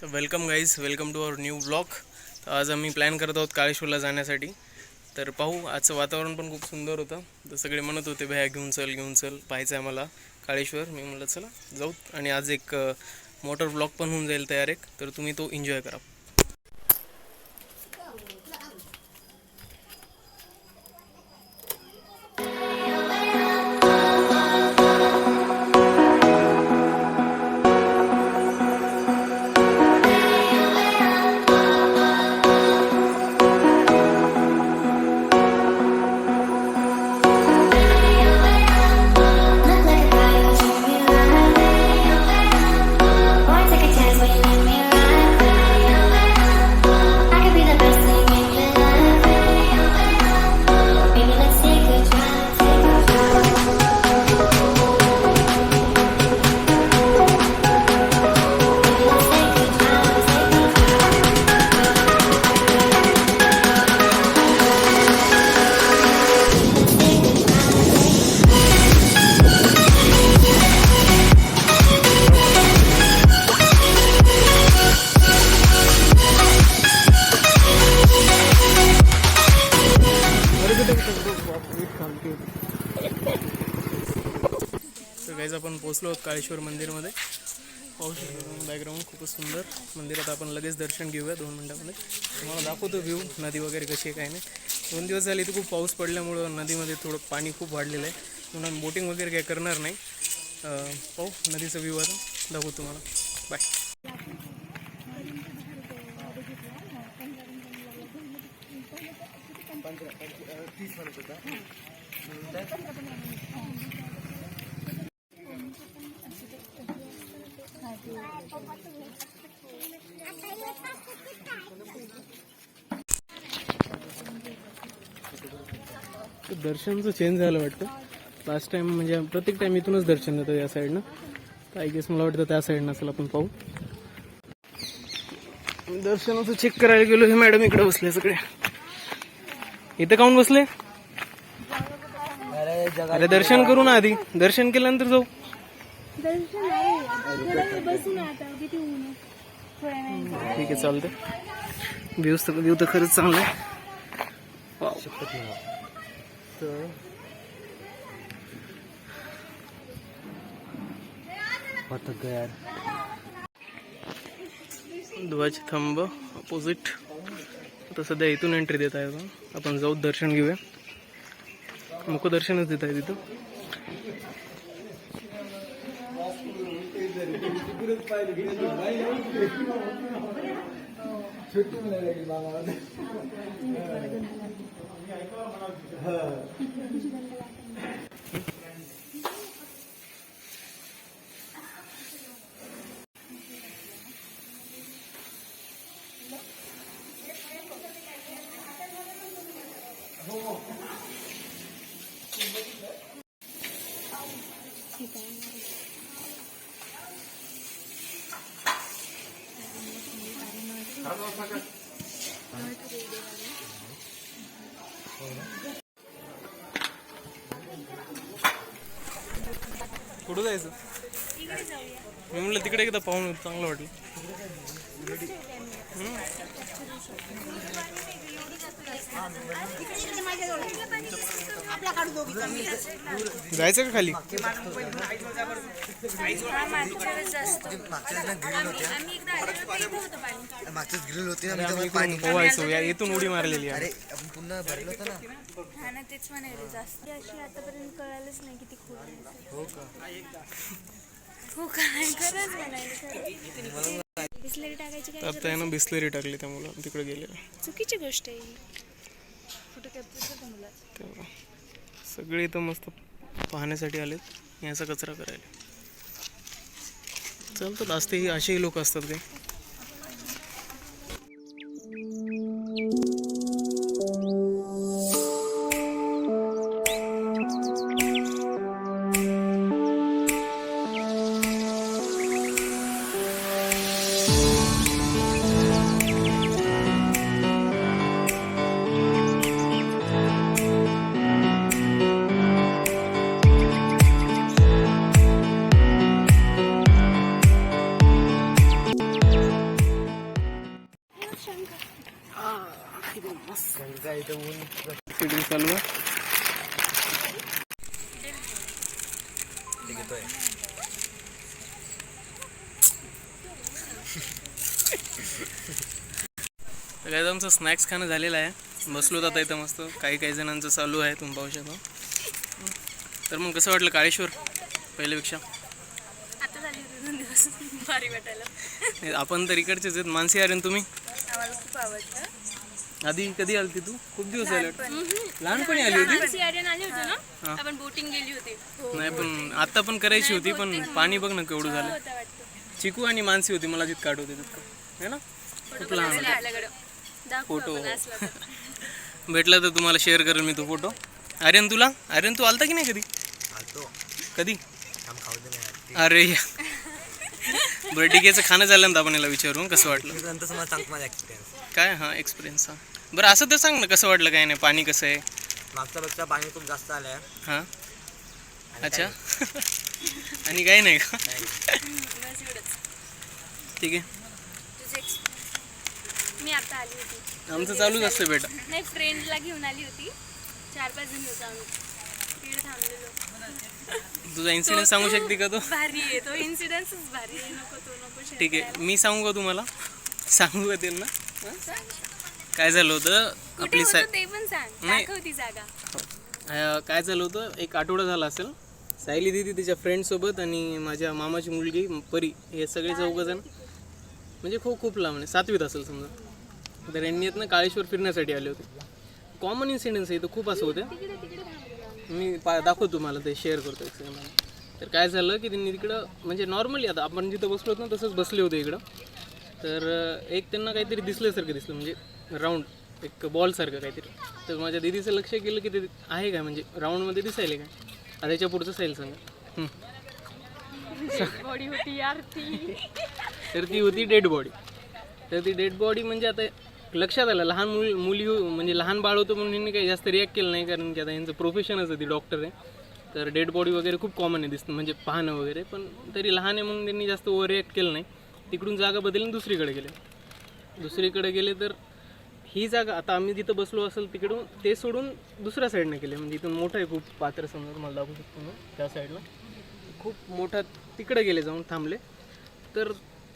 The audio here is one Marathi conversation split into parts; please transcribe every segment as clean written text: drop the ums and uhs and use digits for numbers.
तर welcome guys, welcome to our new blog. तर आज आम्ही प्लॅन करत आहोत काळेश्वरला जाण्यासाठी. तर पाहू, आजचं वातावरण पण खूप सुंदर होतं. तर सगळे म्हणत होते भैया घेऊन चल पाहायचं आहे मला काळेश्वर. मी म्हणलं चला जाऊ. आणि आज एक मोटर ब्लॉग पण होऊन जाईल तयार एक, तर तुम्ही तो एन्जॉय करा. तर गाईज आपण पोहोचलो आहोत काळेश्वर मंदिरमध्ये. पाहू शकतो बॅकग्राऊंड खूपच सुंदर. मंदिरात आपण लगेच दर्शन घेऊया 2 मिनटामध्ये. तुम्हाला दाखवतो व्ह्यू, नदी वगैरे कशी आहे काय नाही. 2 दिवस झाले इथे खूप पाऊस पडल्यामुळं नदीमध्ये थोडं पाणी खूप वाढलेलं आहे, म्हणून बोटिंग वगैरे काही करणार नाही. पाहू नदीचा व्ह्यू आता दाखवतो तुम्हाला. बाय. दर्शनचं चेंज झालं वाटतं. लास्ट टाइम म्हणजे प्रत्येक टाइम इथूनच दर्शन येतं या साईडनं. तर आय गेस मला वाटतं त्या साईडनं असेल. आपण पाहू. दर्शनाचं चेक करायला गेलो. हे मॅडम इकडे बसले सगळे. इथे काऊन बसले? अरे दर्शन करू ना आधी. दर्शन केल्यानंतर जाऊ. ठीक आहे चालतंय. व्ह्यू तर खरंच चांगला आहे. ध्वज थंब अपोजिट. आता सध्या इथून एंट्री देत आहे. आपण जाऊ दर्शन घेऊया. मुखदर्शनच देत आहे तिथं. कुठं जायचं? मी म्हटलं तिकडे एकदा पाहून चांगलं वाटलं. जायचं का खाली? इथून उडी मारलेली आहे. पुन्हा भरलं होतं ना. तेच म्हणाले जास्त अशी आतापर्यंत कळालंच नाही किती खूप. हो का? हो काय खरंच म्हणाले. बिस्लरी टाकायची काय? आता यानं बिस्लरी टाकली त्यामुळं तिकडे गेलेलं. चुकीची गोष्ट आहे ही. कुठं तेव्हा सगळे इथं मस्त पाहण्यासाठी आलेत, याचा कचरा करायला. चालतात असते ही, असेही लोक असतात काही. गंगा इथं ऊन शूटिंग चालू आहे. घेतोय. तर काय आमचं स्नॅक्स खाणं झालेलं आहे. बसलो आता इथं मस्त. काही जणांचं चालू आहे, तुम्ही पाहू शकता. तर मग कसं वाटलं काळेश्वर पहिल्यापेक्षा? आता झाली होती 2 दिवस भारी वाटायला. आपण तर इकडचेच आहेत. मानसी आर्यन तुम्ही आम्हाला खूप आवडतं. आधी कधी आली तू? खूप दिवस झाले. लहानपणी आली होती. मानसी आर्यन आली होती ना, आपण बोटिंग गेली होती. नाही पण आता पण करायची होती, पण पाणी बघ ना केवढं झालं. होता वाटतं. चिकू आणि मानसी होती, मला जितकं आठवते तितकं है ना. खूप लहान होती. आपल्याकडं दाखवू फोटो आपण असला तर. भेटला तर तुम्हाला शेअर करेल मी तो फोटो. आर्यन तू आलता की नाही कधी? आलतो. कधी? आम खाऊ दे नाही. अरे या. बरं ठीक आहे, खाणं झाल्यानंतर आपण याला विचारू कसं वाटलं नंतर तुम्हाला सांगतो माझा एक्सपिरियन्स. काय. हां एक्सपिरियन्स. हां बरं असं तर सांग ना कसं वाटलं काय नाही, पाणी कसं आहे. मागच्यापेक्षा पाणी खूप जास्त आलं आहे. हां अच्छा. आणि काही नाही का? बस एवढंच. ठीक आहे. तुझे experience. मी आता आली होती. आमचं चालूच असतं बेटा. नाही, फ्रेंडला घेऊन आली होती. 4-5 जण होतो आम्ही. तिकडे थांबलेलो. तुझा इन्सिडेंट सांगू शकते का तो? भारी आहे तो, इन्सिडेंटच भारी आहे. नको share ठीक आहे, करायला. मी सांगू का तुम्हाला? सांगू का त्यांना? काय झालं होतं कुठे आपली होतो ते पण सांग. नाही. दाखव ती जागा. काय झालं होतं, एक आठवडा झाला असेल. सायली दिदी तिच्या फ्रेंडसोबत आणि माझ्या मामाची मुलगी परी हे सगळे 4 जण म्हणजे खूप लांब म्हणजे 7वीत असेल समजा. तर यांनी ना काळेश्वर फिरण्यासाठी आले होते. कॉमन इन्सिडेंट्स आहे इथं खूप असं होते. मी दाखवतो तुम्हाला, ते शेअर करतो एक सेकंड. तर काय झालं की त्यांनी तिकडं म्हणजे नॉर्मली आता आपण जिथं बसलो होतो ना तसंच बसले होते इकडं. तर एक त्यांना काहीतरी दिसल्यासारखं दिसलं, म्हणजे राऊंड एक बॉलसारखं काहीतरी. तर माझ्या दीदीचं लक्ष गेलं की ते आहे काय, म्हणजे राऊंडमध्ये दिसायला काय. आता त्याच्या पुढचं साईल सांगा. बॉडी होती यार ती. तर ती होती डेड बॉडी. तर ती डेड बॉडी म्हणजे आता लक्षात आलं लहान मुली म्हणजे लहान बाळ होतं म्हणून यांनी काही जास्त रिॲक्ट केलं नाही, कारण की आता यांचं प्रोफेशनच आहे, ती डॉक्टर आहे. तर डेड बॉडी वगैरे खूप कॉमन आहे दिसतं म्हणजे पाहणं वगैरे, पण तरी लहान आहे म्हणून त्यांनी जास्त ओव्हर रिॲक्ट केलं नाही. तिकडून जागा बदलून दुसरीकडे गेले. तर ही जागा आता आम्ही जिथं बसलो असेल तिकडून ते सोडून दुसऱ्या साईडने गेले. म्हणजे इथून मोठं आहे खूप पात्र, समजा तुम्हाला दाखवू शकतो मी त्या साईडला खूप मोठा. तिकडे गेले, जाऊन थांबले. तर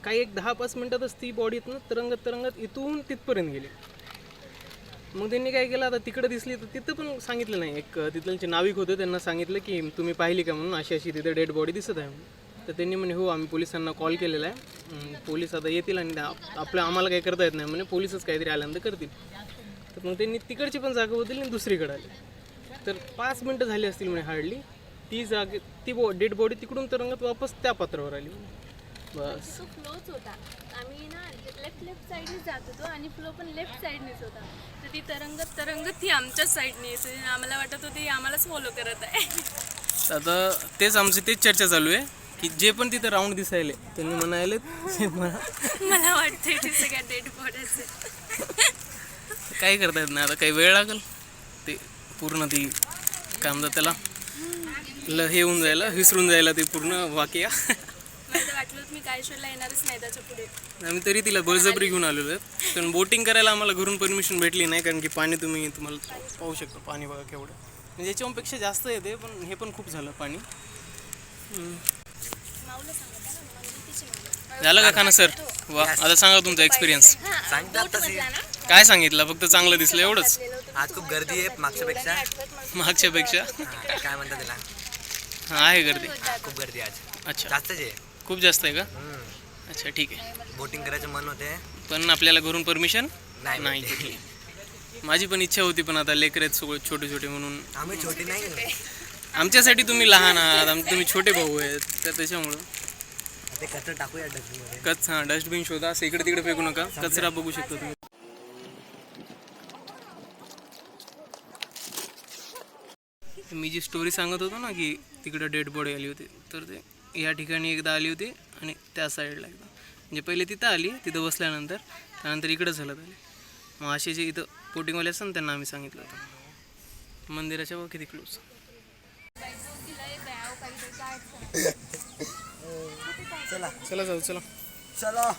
काही एक 10-5 मिनटातच ती बॉडी तरंगत इथून तिथपर्यंत गेली. मग त्यांनी काय केलं, आता तिकडे दिसली तर तिथं पण सांगितलं नाही. एक तिथलचे नाविक होते, त्यांना सांगितलं की तुम्ही पाहिली का म्हणून, अशी तिथे डेड बॉडी दिसत आहे म्हणून. तर त्यांनी म्हणे हो आम्ही पोलिसांना कॉल केलेला आहे, पोलीस आता येतील आणि आम्हाला काही करता येत नाही म्हणे, पोलीसच काहीतरी आल्यानंतर करतील. तर मग त्यांनी तिकडची पण जागा बदलली आणि दुसरीकडे आली. तर 5 मिनटं झाली असतील म्हणे हार्डली. ती डेड बॉडी तिकडून तरंगत वापस त्या पात्रावर आली. बस. तो फ्लोच होता. आम्ही ना लेफ्ट साईडनेच जात होतो आणि फ्लो पण लेफ्ट साईडनेच होता. तर ती तरंगत ती आमच्याच साईडने येते. आम्हाला वाटत होती आम्हालाच फॉलो करत आहे. आता तेच चर्चा चालू आहे की जे पण तिथं राऊंड दिसायले त्यांनी म्हणायले मला वाटतंय ते सगळ्या डेड बॉडीज काही करता येत नाही. आता काही वेळ लागेल ते पूर्ण ती काय म्हणतात त्याला हे होऊन जायला, विसरून जायला ते पूर्ण वाक्य. मला तर वाटलं होतं मी काळेश्वरला येणारच नाही त्याच्या पुढे. आम्ही तरी तिला बळजबरी घेऊन आलेलो आहे. पण बोटिंग करायला आम्हाला घरून परमिशन भेटली नाही, कारण की पाणी तुम्हाला पाहू शकता. पाणी बघा केवढं, म्हणजे याच्यापेक्षा जास्त येते, पण हे पण खूप झालं पाणी. झालं का खाणं सर? वा, आता सांगा तुमचा एक्सपिरियन्स. काय सांगितलं, फक्त चांगलं दिसलं एवढंच. आज खूप गर्दी आहे मागच्यापेक्षा. मागच्यापेक्षा काय म्हणतात त्याला, हां आहे गर्दी. खूप गर्दी आज. अच्छा, जास्तच आहे. खूप जास्त आहे का? अच्छा ठीक आहे. बोटिंग करायचं मन होते पण आपल्याला घरून परमिशन नाही नाही भेटली. भेटली. माझी पण इच्छा होती, पण आता लेकर आहेत सगळे छोटे म्हणून. आम्ही छोटी नाही, आमच्यासाठी तुम्ही लहान आहात, तुम्ही छोटे भाऊ आहेत, तर त्याच्यामुळं ते कचरा टाकूया डस्टबिनमध्ये. हां डस्टबिन शोधा, असं इकडे तिकडे फेकू नका. कचरा बघू शकतो तुम्ही. मी जी स्टोरी सांगत होतो ना की तिकडे डेड बॉडी आली होती, तर ते या ठिकाणी एकदा आली होती आणि त्या साईडला एकदा, म्हणजे पहिले तिथं आली, तिथं बसल्यानंतर त्यानंतर इकडं झालं आली. मग असे जे इथं बोटिंगवाले असतात ना त्यांना आम्ही सांगितलं होतं मंदिराच्या बघ किती क्लोज. चला जाऊ चला.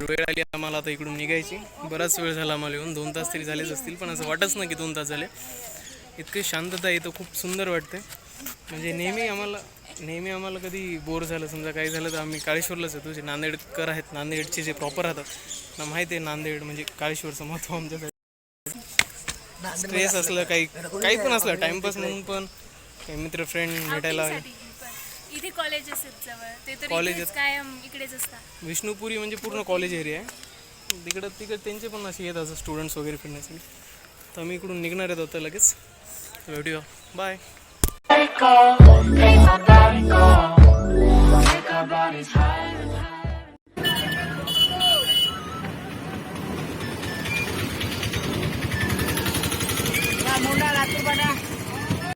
तर वेळ आली आम्हाला आता इकडून निघायची. बराच वेळ झाला आम्हाला येऊन, 2 तास तरी झालेच असतील, पण असं वाटच ना की 2 तास झाले. इतकी शांतता आहे, इथं खूप सुंदर वाटते. म्हणजे नेहमी आम्हाला कधी बोर झालं समजा काही झालं तर आम्ही काळेश्वरलाच येतो. जे नांदेडकर आहेत, नांदेडचे जे प्रॉपर राहतात ना, माहिती आहे नांदेड म्हणजे काळेश्वरचं महत्त्व आमच्यासाठी. स्ट्रेस असलं काही पण असलं टाइमपास म्हणून पण काही मित्र फ्रेंड भेटायला. Outing साठी पण. इथे कॉलेजेस आहेत जवळ, ते तर Colleges. इथेच कायम इकडेच असतात. विष्णुपुरी म्हणजे पूर्ण कॉलेज एरिया आहे. तिकडे त्यांचे पण असे येत असं स्टुडंट्स वगैरे फिरण्यासाठी. तर आम्ही इकडून निघणार आहेत आता लगेच. भेटूया, बाय. मुंडा लातूर